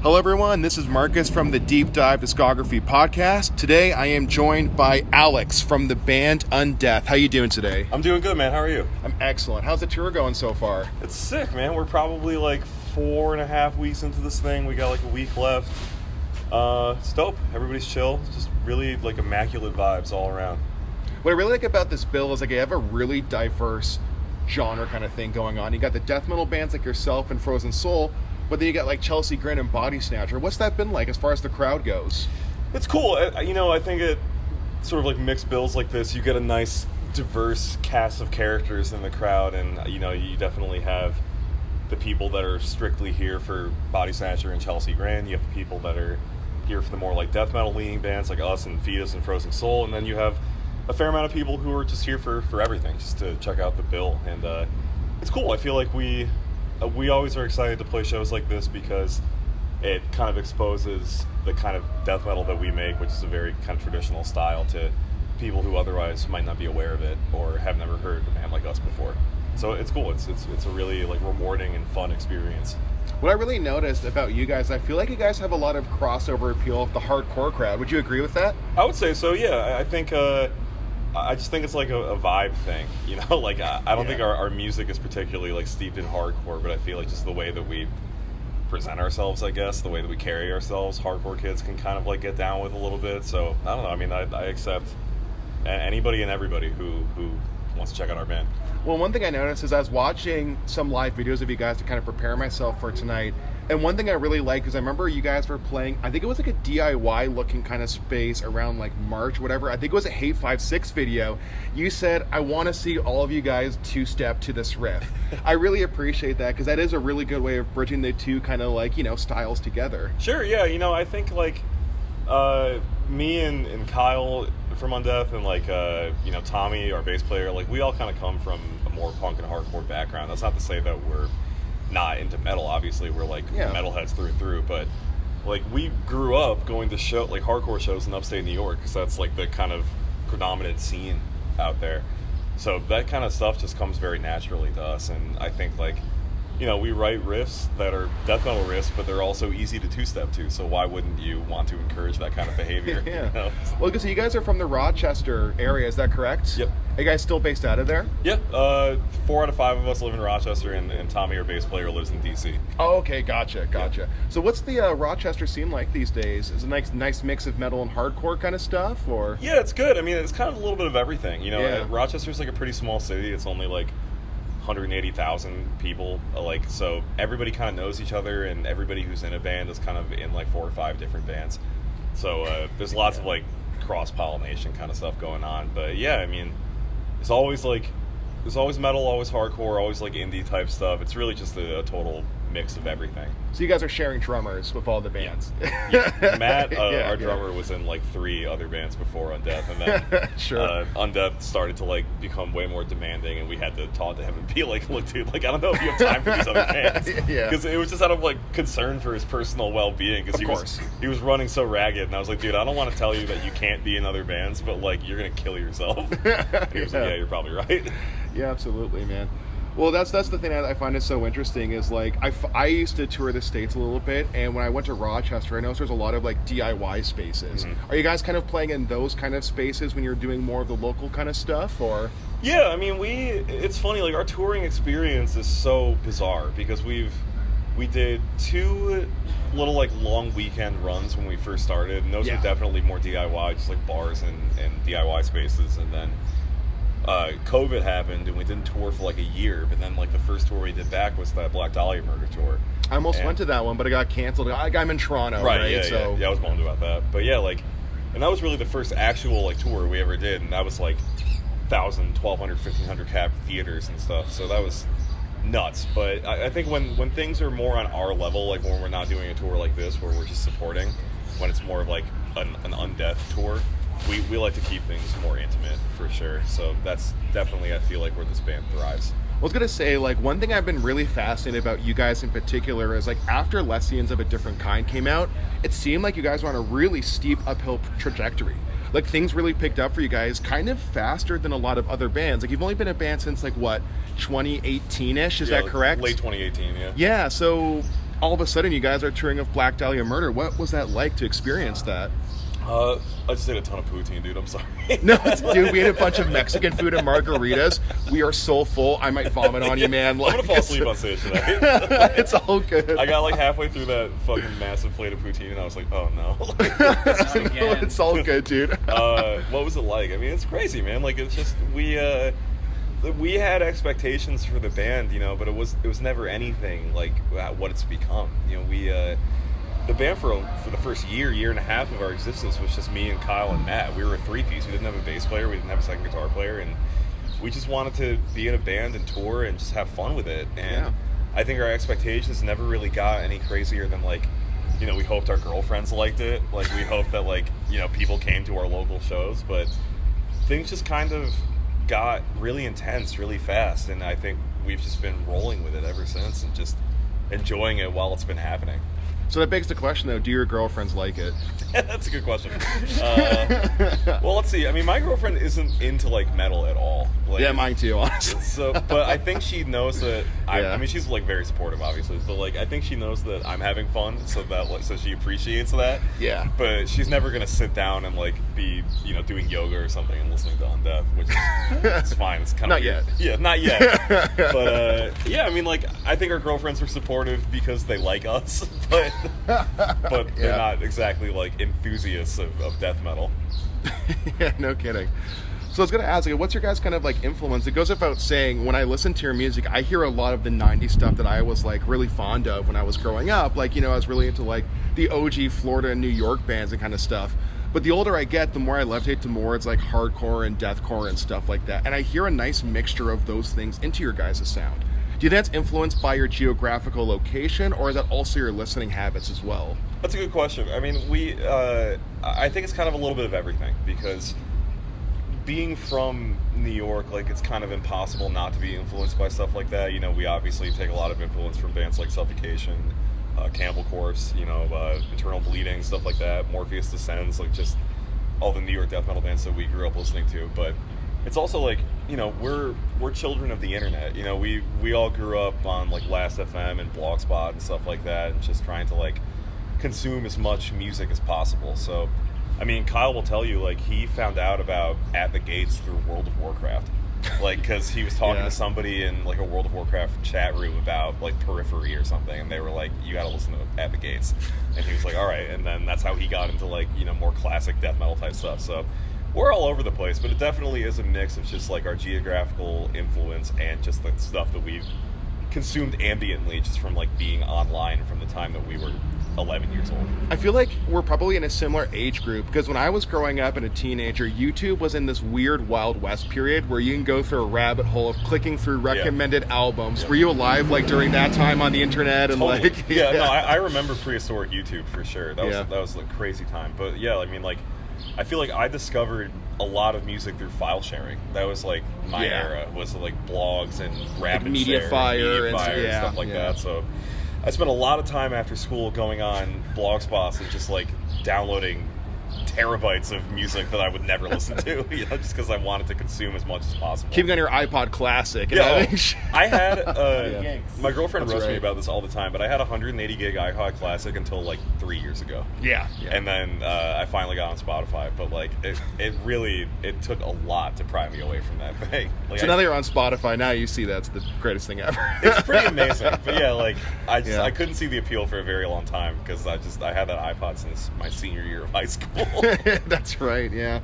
Hello everyone, this is Marcus from the Deep Dive Discography Podcast. Today I am joined by Alex from the band Undeath. How you doing today? I'm doing good, man. How are you? I'm excellent. How's the tour going so far? It's sick, man. We're probably like 4.5 weeks into this thing. We got like a week left. It's dope. Everybody's chill. It's just really like immaculate vibes all around. What I really like about this bill is like you have a really diverse genre kind of thing going on. You got the death metal bands like yourself and Frozen Soul, but then you got like Chelsea Grin and Bodysnatcher. What's that been like as far as the crowd goes? It's cool. I think it sort of like mixed bills like this, you get a nice diverse cast of characters in the crowd, and you definitely have the people that are strictly here for Bodysnatcher and Chelsea Grin. You have the people that are here for the more like death metal leaning bands like us and Fetus and Frozen Soul, and then you have a fair amount of people who are just here for everything, just to check out the bill. And it's cool. I feel like we always are excited to play shows like this because it kind of exposes the kind of death metal that we make, which is a very kind of traditional style, to people who otherwise might not be aware of it or have never heard a band like us before. So it's cool. It's a really like rewarding and fun experience. What I really noticed about you guys, I feel like you guys have a lot of crossover appeal with the hardcore crowd. Would you agree with that? I would say so, yeah. I think I just think it's like a vibe thing, like I don't think our music is particularly like steeped in hardcore, but I feel like just the way that we present ourselves, I guess, the way that we carry ourselves, hardcore kids can kind of like get down with a little bit. So I don't know. I mean, I accept anybody and everybody who wants to check out our band. Well, one thing I noticed is I was watching some live videos of you guys to kind of prepare myself for tonight. And one thing I really like is I remember you guys were playing, I think it was like a DIY looking kind of space around like March, whatever. I think it was a Hate 5-6 video. You said, I want to see all of you guys two-step to this riff. I really appreciate that because that is a really good way of bridging the two kind of like, styles together. Sure, yeah. I think like me and Kyle from Undeath and like, Tommy, our bass player, like we all kind of come from a more punk and hardcore background. That's not to say that we're not into metal. Obviously we're like metalheads through and through, but like we grew up going to hardcore shows in upstate New York because that's like the kind of predominant scene out there. So that kind of stuff just comes very naturally to us, and I think like we write riffs that are death metal riffs, but they're also easy to two-step to, so why wouldn't you want to encourage that kind of behavior? Yeah. Well, because you guys are from the Rochester area, is that correct? Yep. Are you guys still based out of there? Yeah. 4 out of 5 of us live in Rochester, and Tommy, our bass player, lives in D.C. Oh, okay. Gotcha. Yeah. So what's the Rochester scene like these days? Is it a nice mix of metal and hardcore kind of stuff, or? Yeah, it's good. I mean, it's kind of a little bit of everything. Rochester's like a pretty small city. It's only like 180,000 people, so everybody kind of knows each other, and everybody who's in a band is kind of in like 4 or 5 different bands. So there's lots of like cross-pollination kind of stuff going on. But yeah, I mean, there's always metal, always hardcore, always like indie type stuff. It's really just a total mix of everything. So you guys are sharing drummers with all the bands. Yeah. Matt, our drummer, was in like 3 other bands before Undeath, and then sure. Undeath started to like become way more demanding, and we had to talk to him and be like, look dude, like I don't know if you have time for these other bands. Because it was just out of like concern for his personal well-being, because he was running so ragged, and I was like, dude, I don't want to tell you that you can't be in other bands, but like you're gonna kill yourself. He was like, yeah, you're probably right. Yeah, absolutely, man. Well, that's the thing that I find is so interesting is like I used to tour the States a little bit, and when I went to Rochester, I noticed there's a lot of like DIY spaces. Mm-hmm. Are you guys kind of playing in those kind of spaces when you're doing more of the local kind of stuff, or? Yeah, I mean, it's funny, like our touring experience is so bizarre because we did 2 little like long weekend runs when we first started, and those were definitely more DIY, just like bars and DIY spaces, and then COVID happened and we didn't tour for like a year, but then like the first tour we did back was that Black Dahlia murder tour. I almost went to that one, but it got canceled. I'm in Toronto, right? Yeah, I was bummed about that. But yeah, like, and that was really the first actual like tour we ever did, and that was like 1,000, 1,200, 1,500 cap theaters and stuff, so that was nuts. But I think when things are more on our level, like when we're not doing a tour like this where we're just supporting, when it's more of like an Undeath tour, we like to keep things more intimate, for sure. So that's definitely, I feel like, where this band thrives. I was going to say, like, one thing I've been really fascinated about you guys in particular is, like, after Lessians of a Different Kind came out, it seemed like you guys were on a really steep uphill trajectory. Like, things really picked up for you guys kind of faster than a lot of other bands. Like, you've only been a band since, like, what, 2018-ish? Is that correct? Late 2018, yeah. Yeah, so all of a sudden you guys are touring with Black Dahlia Murder. What was that like to experience that? I just ate a ton of poutine, dude. I'm sorry. No, dude, we ate a bunch of Mexican food and margaritas. We are so full. I might vomit on you, man. I'm gonna fall asleep on stage tonight. It's all good. I got like halfway through that fucking massive plate of poutine, and I was like, oh no. It's all good, dude. What was it like? I mean, it's crazy, man. Like, it's just we had expectations for the band, you know, but it was never anything like what it's become. You know, the band for the first year and a half of our existence was just me and Kyle and Matt. We were a three-piece. We didn't have a bass player. We didn't have a second guitar player. And we just wanted to be in a band and tour and just have fun with it. And I think our expectations never really got any crazier than, like, you know, we hoped our girlfriends liked it. Like, we hoped that, like, you know, people came to our local shows. But things just kind of got really intense really fast. And I think we've just been rolling with it ever since and just enjoying it while it's been happening. So that begs the question, though, do your girlfriends like it? That's a good question. Well, let's see. I mean, my girlfriend isn't into, like, metal at all. Like, yeah, mine too, honestly. So, but I think she knows that, I mean, she's, like, very supportive, obviously, but, like, I think she knows that I'm having fun, so that, like, so she appreciates that. Yeah. But she's never going to sit down and, like, be, you know, doing yoga or something and listening to Undeath, which is fine. It's kind of not yet. Yeah, not yet. But, yeah, I mean, like, I think our girlfriends are supportive because they like us, but they're not exactly, like, enthusiasts of death metal. Yeah, no kidding. So I was going to ask, like, what's your guys' kind of, like, influence? It goes without saying, when I listen to your music, I hear a lot of the 90s stuff that I was, like, really fond of when I was growing up. Like, you know, I was really into, like, the OG Florida and New York bands and kind of stuff. But the older I get, the more I levitate towards, like, hardcore and deathcore and stuff like that. And I hear a nice mixture of those things into your guys' sound. Do you think that's influenced by your geographical location, or is that also your listening habits as well? That's a good question. I mean, I think it's kind of a little bit of everything, because being from New York, like, it's kind of impossible not to be influenced by stuff like that. You know, we obviously take a lot of influence from bands like Suffocation, Cannibal Corpse, you know, Eternal Bleeding, stuff like that, Morpheus Descends, like, just all the New York death metal bands that we grew up listening to. But it's also, like, you know, we're children of the internet. You know, we all grew up on, like, Last FM and Blogspot and stuff like that, and just trying to, like, consume as much music as possible. So, I mean, Kyle will tell you, like, he found out about At the Gates through World of Warcraft. Like, because he was talking to somebody in, like, a World of Warcraft chat room about, like, Periphery or something, and they were like, you gotta listen to At the Gates. And he was like, all right. And then that's how he got into, like, you know, more classic death metal type stuff. So we're all over the place, but it definitely is a mix of just, like, our geographical influence and just the stuff that we've consumed ambiently just from, like, being online from the time that we were 11 years old. I feel like we're probably in a similar age group, because when I was growing up and a teenager, YouTube was in this weird Wild West period where you can go through a rabbit hole of clicking through recommended albums. Were you alive, like, during that time on the internet? And totally. like, no, I remember prehistoric YouTube for sure. That was a crazy time. But yeah, I mean, like, I feel like I discovered a lot of music through file sharing. That was, like, my era, was, like, blogs and rapid like Mediafire and stuff like that. So I spent a lot of time after school going on Blogspots and just, like, downloading terabytes of music that I would never listen to, you know, just because I wanted to consume as much as possible. Keeping on your iPod Classic. I had, my girlfriend roasts me about this all the time, but I had a 180 gig iPod Classic until, like, 3 years ago. Yeah. And then I finally got on Spotify, but, like, it took a lot to pry me away from that thing. Like, so now that you're on Spotify, now you see that's the greatest thing ever. It's pretty amazing. But yeah, like, I couldn't see the appeal for a very long time, because I had that iPod since my senior year of high school. That's right, yeah.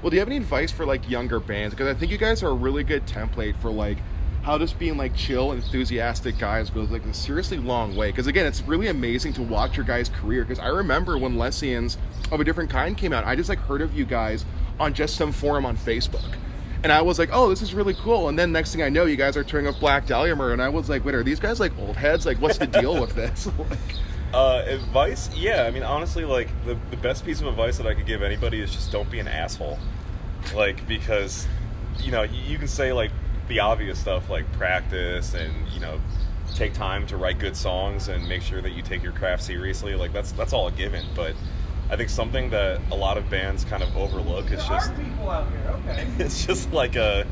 Well, do you have any advice for, like, younger bands? Because I think you guys are a really good template for, like, how just being, like, chill, enthusiastic guys goes, like, a seriously long way. Because, again, it's really amazing to watch your guys' career. Because I remember when Lessians of a Different Kind came out, I just, like, heard of you guys on just some forum on Facebook. And I was like, oh, this is really cool. And then next thing I know, you guys are touring with Black Dahlia Murder. And I was like, wait, are these guys, like, old heads? Like, what's the deal with this? Advice? Yeah, I mean, honestly, like, the best piece of advice that I could give anybody is just don't be an asshole. Like, because, you know, you can say, like, the obvious stuff, like practice and, you know, take time to write good songs and make sure that you take your craft seriously. Like, that's all a given. But I think something that a lot of bands kind of overlook is just... There are people out here, okay. It's just like a...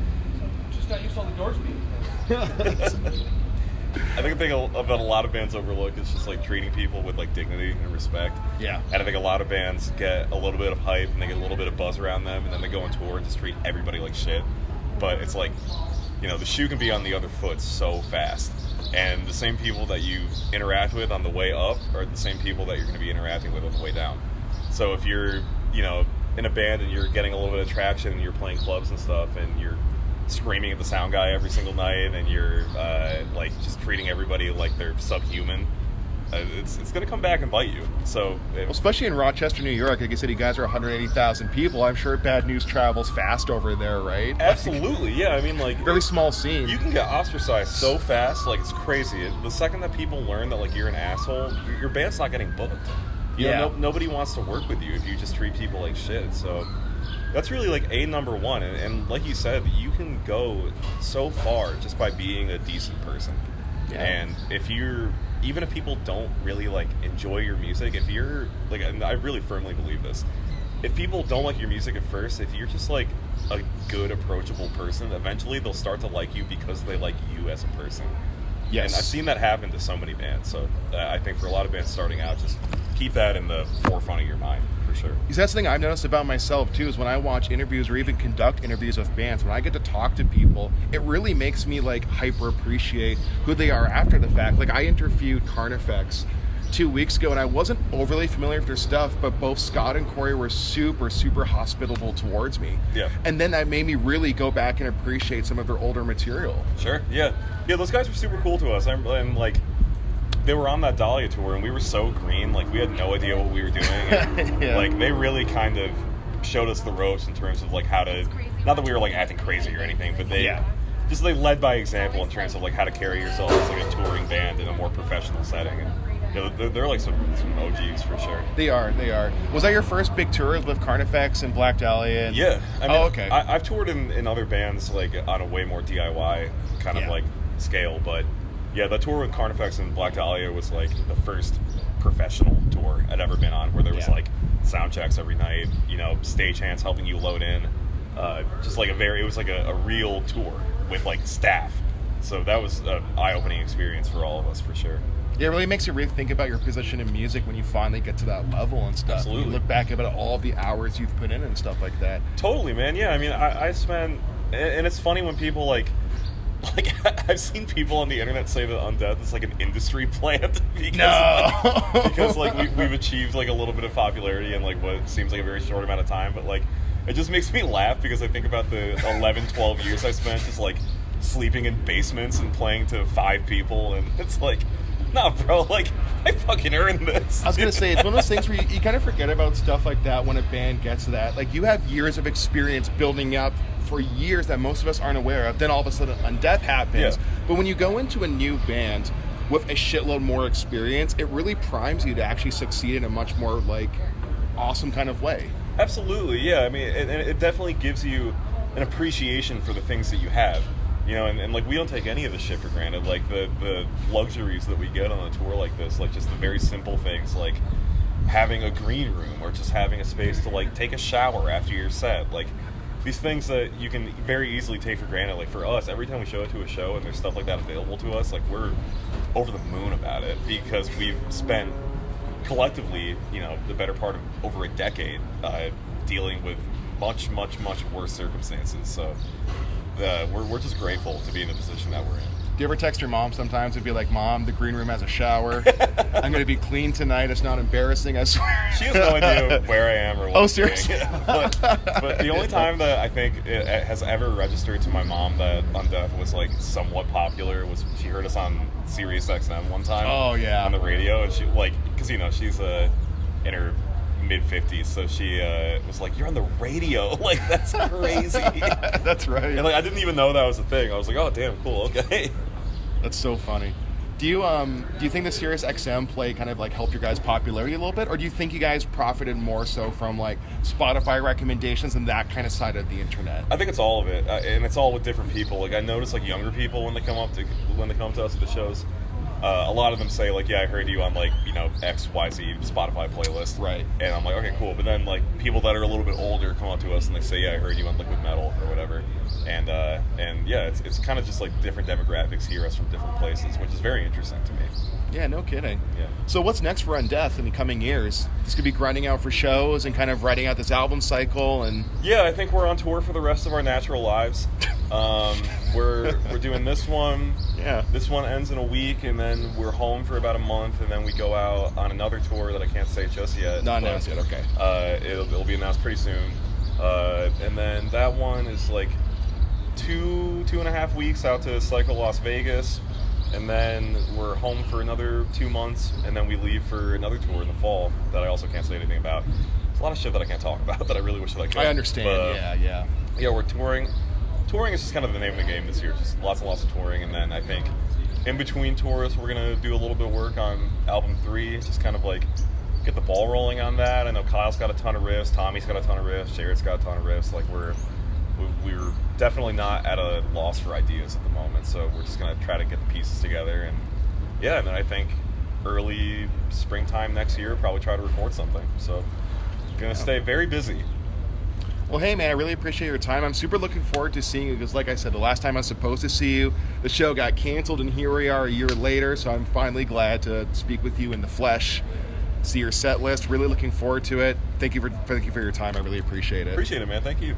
Just got used to all the doors being I think the thing about a lot of bands overlook is just like treating people with like dignity and respect. Yeah. And I think a lot of bands get a little bit of hype and they get a little bit of buzz around them, and then they go on tour and just treat everybody like shit. But it's like, the shoe can be on the other foot so fast. And the same people that you interact with on the way up are the same people that you're going to be interacting with on the way down. So if you're, in a band and you're getting a little bit of traction and you're playing clubs and stuff and you're screaming at the sound guy every single night and you're like just treating everybody like they're subhuman, it's going to come back and bite you. So, especially in Rochester, New York, like you said, you guys are 180,000 people. I'm sure bad news travels fast over there, right? Absolutely, yeah. I mean, like really small scene. You can get ostracized so fast, like it's crazy. The second that people learn that like you're an asshole, your band's not getting booked. Nobody wants to work with you if you just treat people like shit. So that's really like number one. And like you said, you can go so far just by being a decent person. Yeah. And even if people don't really like enjoy your music, if you're like, and I really firmly believe this, if people don't like your music at first, if you're just like a good, approachable person, eventually they'll start to like you because they like you as a person. Yes. And I've seen that happen to so many bands. So I think for a lot of bands starting out, just keep that in the forefront of your mind, for sure. Because that's the thing I've noticed about myself, too, is when I watch interviews or even conduct interviews with bands, when I get to talk to people, it really makes me, like, hyper-appreciate who they are after the fact. Like, I interviewed Carnifex 2 weeks ago, and I wasn't overly familiar with their stuff, but both Scott and Corey were super, super hospitable towards me. Yeah. And then that made me really go back and appreciate some of their older material. Sure, yeah. Yeah, those guys were super cool to us. And like, they were on that Dahlia tour, and we were so green. Like, we had no idea what we were doing. And, yeah. Like, they really kind of showed us the ropes in terms of, like, how to... Not that we were, like, acting crazy or anything, but they... Yeah. Just, they led by example in terms of, like, how to carry yourself as, like, a touring band in a more professional setting. And, they're like some OGs for sure. They are. Was that your first big tour with Carnifex and Black Dahlia? Yeah. I mean, okay. I've toured in other bands, like, on a way more DIY kind of, like, scale, but... Yeah, the tour with Carnifex and Black Dahlia was like the first professional tour I'd ever been on, where there was like sound checks every night, stagehands helping you load in, just like it was like a real tour with like staff. So that was an eye-opening experience for all of us, for sure. Yeah, it really makes you really think about your position in music when you finally get to that level and stuff. Absolutely. You look back about all the hours you've put in and stuff like that. Totally, man. Yeah, I mean, I spent, and it's funny when people like I've seen people on the internet say that Undeath is like an industry plant because like we've achieved like a little bit of popularity in like what seems like a very short amount of time, but like it just makes me laugh because I think about the 11-12 years I spent just like sleeping in basements and playing to 5 people, and it's like, nah, bro, like I fucking earned this. I was gonna say, it's one of those things where you kind of forget about stuff like that when a band gets to that. Like, you have years of experience building up for years that most of us aren't aware of. Then all of a sudden Undeath happens. Yeah. But when you go into a new band with a shitload more experience, it really primes you to actually succeed in a much more like awesome kind of way. Absolutely, yeah. I mean, it definitely gives you an appreciation for the things that you have. And like, we don't take any of this shit for granted. Like, the luxuries that we get on a tour like this, like just the very simple things, like having a green room or just having a space to like take a shower after your set. Like, these things that you can very easily take for granted. Like, for us, every time we show up to a show and there's stuff like that available to us, like, we're over the moon about it because we've spent collectively, the better part of over a decade dealing with much, much, much worse circumstances. So we're just grateful to be in the position that we're in. Do you ever text your mom sometimes and be like, Mom, the green room has a shower. I'm going to be clean tonight. It's not embarrassing, I swear. She has no idea where I am or what. Oh, seriously? but the only time that I think it has ever registered to my mom that Undeath was like somewhat popular was she heard us on SiriusXM one time. Oh, yeah. On the radio. And she, like, because, she's in her mid-50s, so she was like, you're on the radio. Like, that's crazy. That's right. And like, I didn't even know that was a thing. I was like, oh, damn, cool, okay. That's so funny. Do you think the SiriusXM play kind of like helped your guys' popularity a little bit, or do you think you guys profited more so from like Spotify recommendations and that kind of side of the internet? I think it's all of it, and it's all with different people. Like, I notice like younger people when they come up to us at the shows, a lot of them say like, yeah, I heard you on like, you know, XYZ Spotify playlist. Right. And I'm like, okay, cool. But then like people that are a little bit older come up to us and they say, yeah, I heard you on Liquid Metal or whatever. And yeah, it's kind of just like different demographics hear us from different places, which is very interesting to me. Yeah, no kidding. Yeah. So what's next for Undeath in the coming years? Just gonna be grinding out for shows and kind of writing out this album cycle and... Yeah, I think we're on tour for the rest of our natural lives. We're doing this one. Yeah. This one ends in a week, and then we're home for about a month, and then we go out on another tour that I can't say just yet. Not announced yet, okay. It'll be announced pretty soon. And then that one is like 2.5 weeks out to Cycle Las Vegas, and then we're home for another 2 months, and then we leave for another tour in the fall that I also can't say anything about. There's a lot of shit that I can't talk about that I really wish that I could. I understand, but, yeah. Yeah, we're touring. Touring is just kind of the name of the game this year, just lots and lots of touring, and then I think in between tours we're going to do a little bit of work on album 3, just kind of like get the ball rolling on that. I know Kyle's got a ton of riffs, Tommy's got a ton of riffs, Jared's got a ton of riffs. Like we're definitely not at a loss for ideas at the moment, so we're just going to try to get the pieces together, and yeah, and then I think early springtime next year probably try to record something. So going to stay very busy. Well, hey, man, I really appreciate your time. I'm super looking forward to seeing you because, like I said, the last time I was supposed to see you, the show got canceled, and here we are a year later, so I'm finally glad to speak with you in the flesh, see your set list. Really looking forward to it. Thank you for your time. I really appreciate it. Appreciate it, man. Thank you.